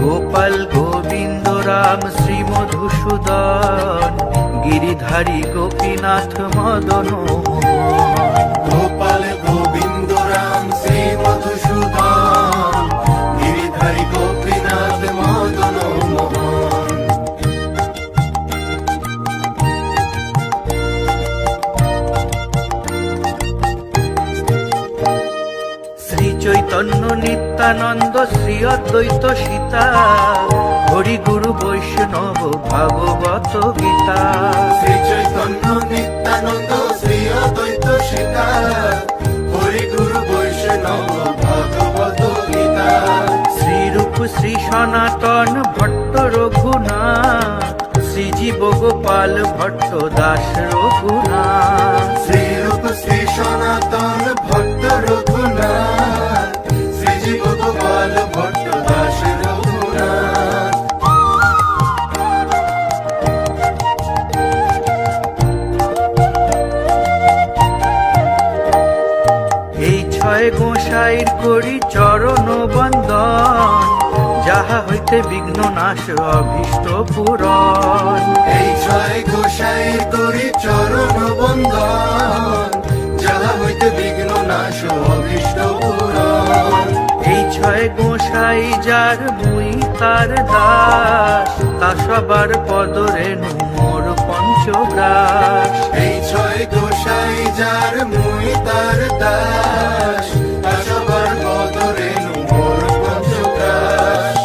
গোপাল গোবিন্দ রাম শ্রী মধুসূদন, গিরিধারী গোপীনাথ মদন মোহন। গোপাল গোবিন্দ রাম শ্রী মধুসূদন, গিরিধারী গোপীনাথ মদন মোহন। শ্রী চৈতন্য নিত্যানন্দ শ্রী অদ্বৈত সীতা, হরি গুরু বৈষ্ণব ভাগবত গীতা। শ্রী চৈতন্য নিত্যানন্দ শ্রী অদ্বৈত সীতা, হরি গুরু বৈষ্ণব ভাগবত গীতা। শ্রীরূপ শ্রী সনাতন ভট্ট রঘুনাথ, শ্রীজীব গোপাল ভট্ট দাস রঘুনাথ। শ্রীরূপ শ্রী সনাতন ভট্ট রঘুনাথ, শ্রীজীব গোপাল ভট্ট দাস রঘুনাথ। গোসাইর করি চরণ বন্দন, যাহা হইতে বিঘ্ন নাশ অভীষ্ট পূরণ। এই ছয় গোসাই করি চরণ বন্দন, যাহা হইতে বিঘ্ন নাশ অভীষ্ট পূরণ। এই ছয় গোসাই যার মুই তার দাস, তা সবার পদরেণু মোর পঞ্চগ্রাস। এই ছয় গোসাই যার মুই তার দাস, তা সবার বদরেণু মোর পঞ্চগ্রাস।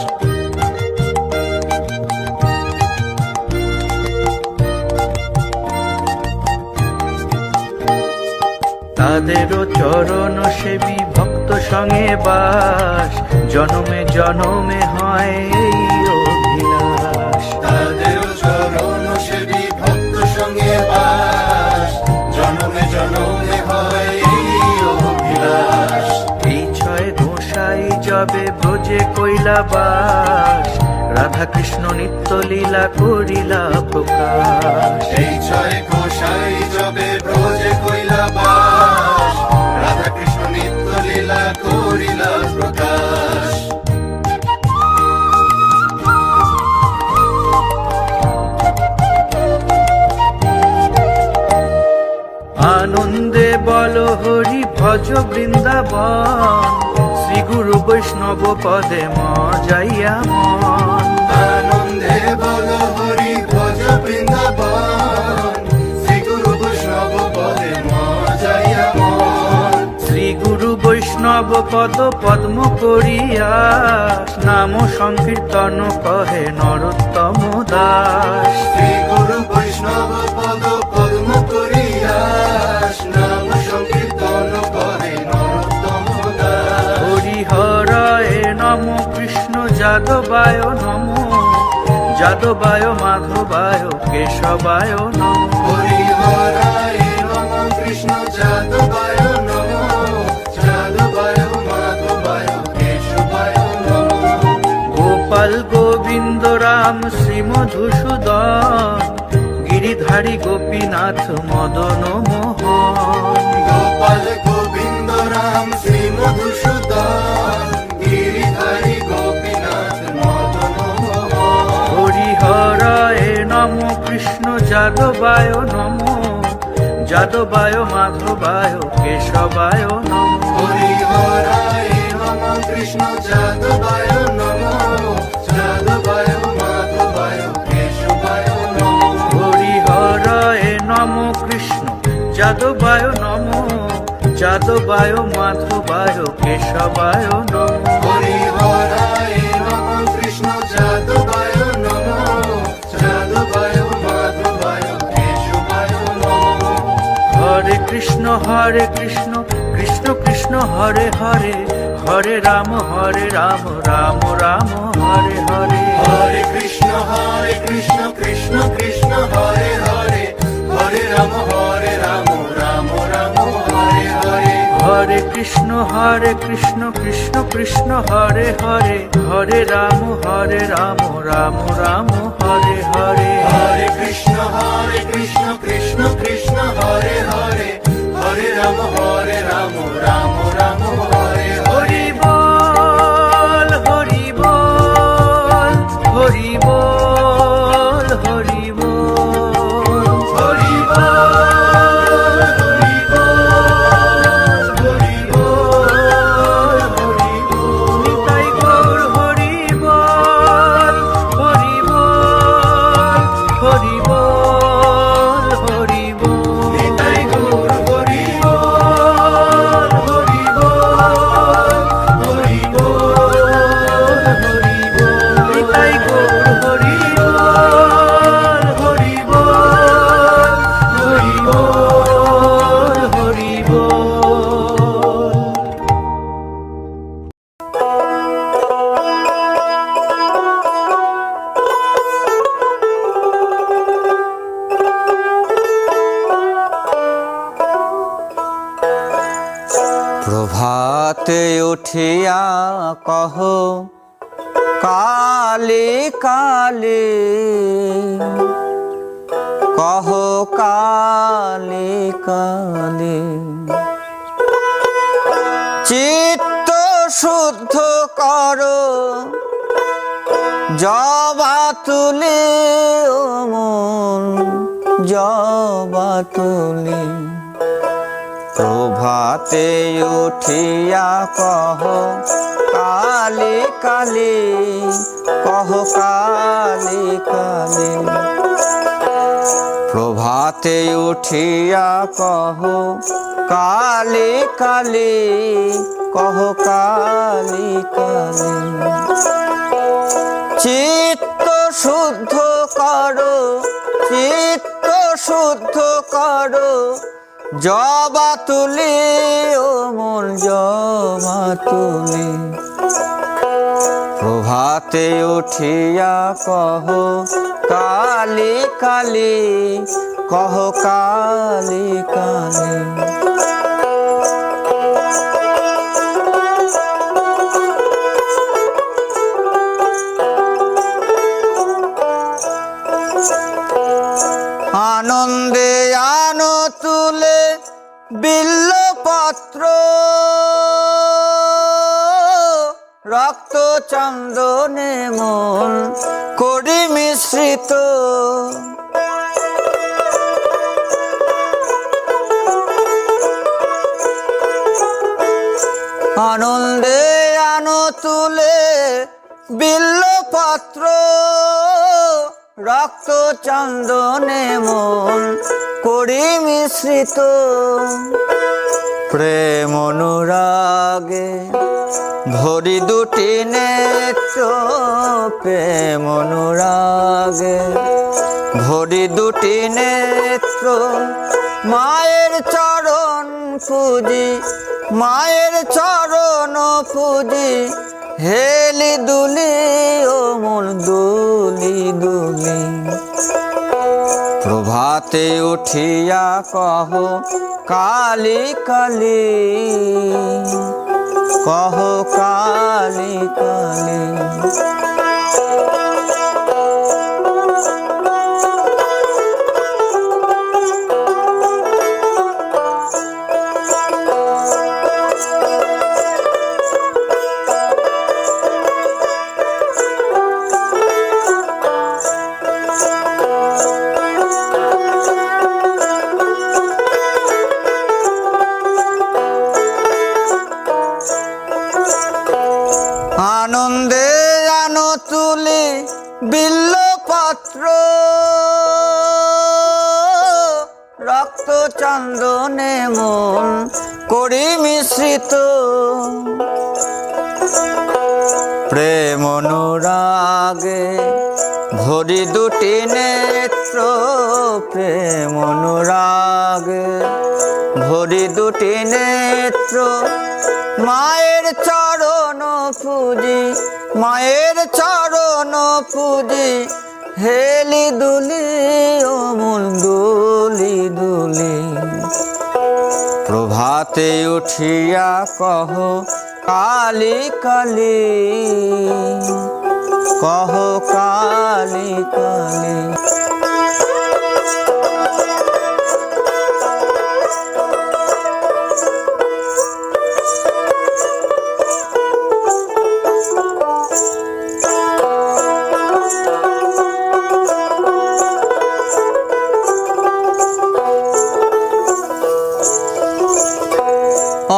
তাদেরও চরণ সেবী ভক্ত সঙ্গে বাস, জনমে জনমে হয় এই অভিলাষ। তাদের চরণ সেবী ভক্ত সঙ্গে বাস, জনমে জনমে হয় এই অভিলাষ। এই ছয় গোসাই যবে ব্রজে কইলা বাস, রাধা কৃষ্ণ নিত্য লীলা করিলা প্রকাশ। এই ছয় গোসাই যবে ব্রজে কইলা বাস, রাধা কৃষ্ণ নিত্য লীলা করিলা প্রকাশ। আনন্দে বল হরি ভজ বৃন্দাবন, শ্রী গুরু বৈষ্ণব পদে মজাইয়া মন। আনন্দে বল হরি ভজ বৃন্দাবন, শ্রী গুরু বৈষ্ণব পদে মজাইয়া মন। শ্রী গুরু বৈষ্ণব পদ পদ্ম করিয়া, নাম সংকীর্তন কহে নরোত্তম দাস। শ্রী গুরু বৈষ্ণব পদ পদ্ম করিয়া, নাম সংকীর্তন করে নরোত্তম দাস। হরিহরায় নম কৃষ্ণ যাদবায় নম, যাদবায় মাধবায় কেশবায় নম। হরিহরায় নম কৃষ্ণ যাদবায় নম, যাদবায় মাধবায় কেশবায় নম। গোপাল গোবিন্দ রাম শ্রী মধুসূদন, গিরিধারী গোপীনাথ মদন মোহন। গোপাল গোবিন্দ রাম শ্রী মধুসূদন, গিরিধারী গোপীনাথ মদন মোহন। হরিহরায় নম কৃষ্ণ যাদবায় নম, যাদবায় মাধবায় কেশবায় নম। হরিহরায় নম কৃষ্ণ যাদবায় নম, যাদবায় মাধবায় কেশবায় নম। হরিহরায় নম কৃষ্ণ যাদবায় নম, যাদবায় মাধবায় কেশবায় নম। হরিহরায় নম কৃষ্ণ যাদবায় নম, যাদবায় মাধবায় কেশবায় নম। হরে কৃষ্ণ কৃষ্ণ কৃষ্ণ হরে হরে, হরে রাম রাম রাম হরে হরে। হরে কৃষ্ণ কৃষ্ণ কৃষ্ণ হরে হরে, হরে রাম রাম রাম হরে হরে। হরে কৃষ্ণ কৃষ্ণ কৃষ্ণ হরে হরে, হরে রাম রাম রাম হরে হরে। হরে কৃষ্ণ কৃষ্ণ কৃষ্ণ হরে হরে, হরে রাম রাম রাম হরে হরে। হরি বল হরি বল, হরি বল হরি বল, হরি বল হরি বল, হরি বল হরি বল। নিতাই গৌর হরি বল, হরি বল হরি বল, হরি বল। নিতাই গৌর হরি বল, হরি বল, হরি বল, হরি বল। নিতাই গৌর হরি বল, হরি বল, হরি বল, হরি বল। প্রভাতে উঠিয়া কহ কালে কালে, কহ কালে কালে। চিত্ত তুলি ও মন জবা তুলি প্রভাতে উঠিয়া কহ কালি কালি কহ কালি কালি প্রভাতে উঠিয়া কহ কালি কালি কহ কালি কালি চিত্ত শুদ্ধ করো চিত্ত শুদ্ধ করো জবা তুলি ও মন জবা তুলি প্রভাতে উঠিয়া কহ কালি কালি কহ কালি কালি আনন্দে আনো তুলে বিল্লপত্র রক্ত চন্দনে মন করি মিশ্রিত আনন্দে আনো তুলে বিল্লপত্র রক্ত চন্দনে মন করি মিশ্রিত প্রেম অনুরাগে ভরি দুটি নেত্র প্রেম অনুরাগে ভরি দুটি নেত্র মায়ের চরণ পুজি মায়ের চরণ পুজি হেলি দুলি ও মন দুলি দুলি প্রভাতে উঠিয়া কহ কালি কালি কহ কালি কালি আনন্দে আনো তুলি বিল্লপত্র রক্ত চন্দনে মন করি মিশ্রিত প্রেম অনুরাগে ভরি দুটি নেত্র প্রেম অনুরাগে ভরি দুটি নেত্র মায়ের চরণ পুজি মায়ের চরণ পুজি হেলি দুলি ও মন দুলি দুলি প্রভাতে উঠিয়া কহ কালি কালি কহ কালি কালি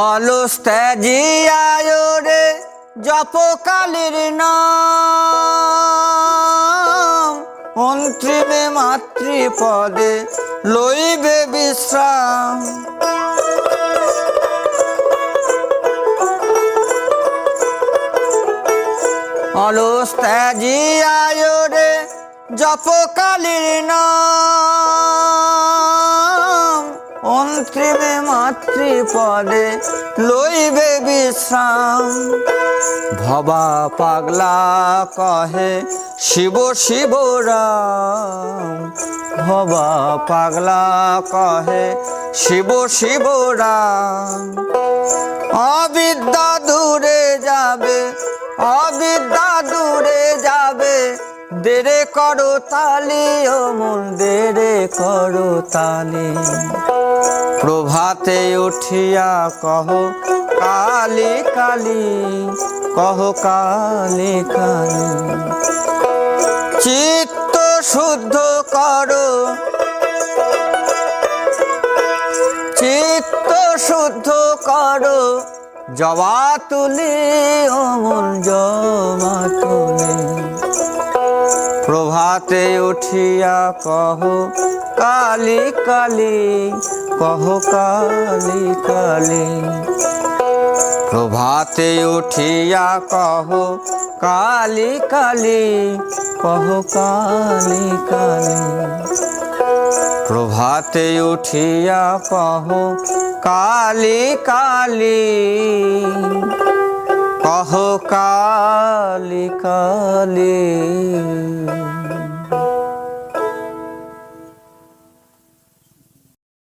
অলস ত্যাজিয়ায় রে জপ কালীর নাম অন্তিমে মাতৃপদে লইবে বিশ্রাম অলস ত্যাজিয়ায় রে জপ কালীর নাম অন্তিমে মাতৃপদে লইবে বিশ্রাম ভবা পাগলা কহে শিব শিব রাম ভবা পাগলা কহে শিব শিব রাম অবিদ্যা দূরে যাবে অবিদ্যা দূরে যাবে দেরে করো তালি ও মন দেরে করো তালি প্রভাতে উঠিয়া কহ কালি কালি কহ কালি কালি চিত্ত শুদ্ধ করো, চিত্ত শুদ্ধ করো, জবা তুলি ও মন জবা তুলি। প্রভাতে উঠিয়া কহ কালী কালী, কহ কালী কালী। প্রভাতে উঠিয়া কহ কালী কালী, কহ কালী কালী। প্রভাতে উঠিয়া কহ কালী কালী, কহ কালী কালী।